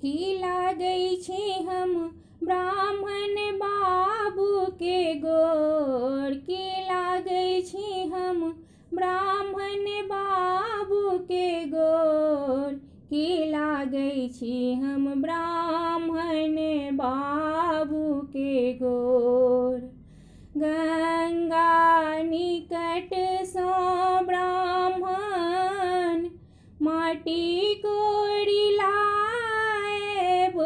की लागै छी हम ब्राह्मण बाबू के गोर, की लागै छी हम ब्राह्मण बाबू के गोर, की लागै छी हम ब्राह्मण बाबू के गोर। गंगा निकट सँ ब्राह्मण माटी कोरि लाएब,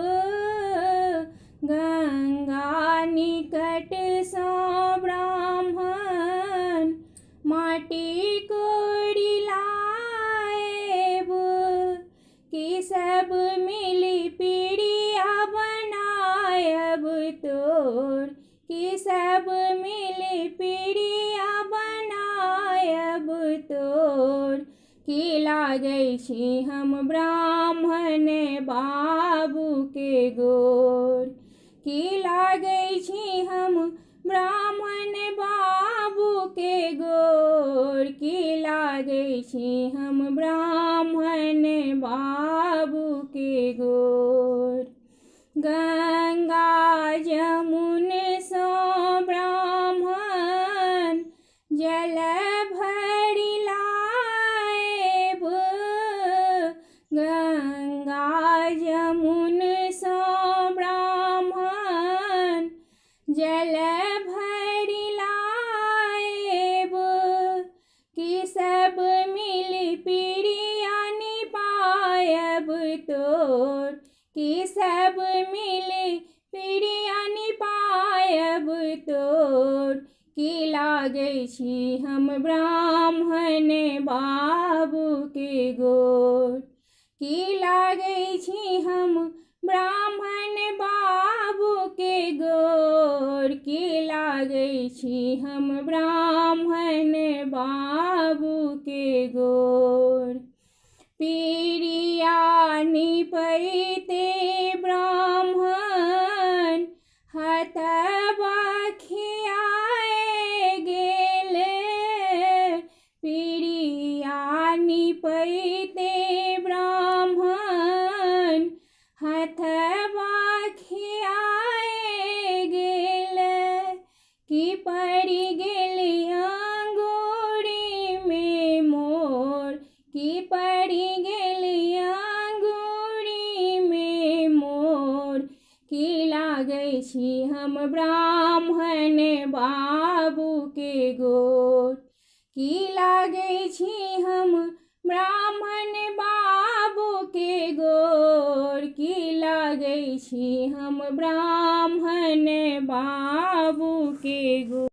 गंगा निकट सँ ब्राह्मण माटी कोरि लाएब, कि सब मिली पीढ़िया बनायब तोर, कि सब मिली पीढ़िया बनायब तोर, की लागै छी हम ब्राह्मण बाबू के गोर, की लागै छी हम ब्राह्मण बाबू के गोर, की लागै छी हम ब्राह्मण बाबू के गोर। गंगा जमुन सँ ब्राह्मण जल भरि लाएब, गंगा जमुन सँ ब्राह्मण जल भरि लाएब, कि सब मिली पीढ़िया निपायब तोर, कि सब मिली पीढ़िया निपायब तोर, की लागै छी हम ब्राह्मण बाबू के गोर, की लागै छी हम ब्राह्मण बाबू के गोर, की लागै छी हम ब्राह्मण बाबू के गोर। पीढ़िया निपैते ब्राह्मण हथबा खियाए गेल, पीढ़िया निपैते ब्राह्मण हथबा खियाए गेल, कि पड़ि गेल अंगूरी में मोर, कि पड़ि गेल अंगूरी में मोर, की लागै छी हम ब्राह्मण बाबू के गोर, की लागै छी हम ब्राह्मण बाबू के गोर, की लागै छी हम ब्राह्मण बाबू के गोर।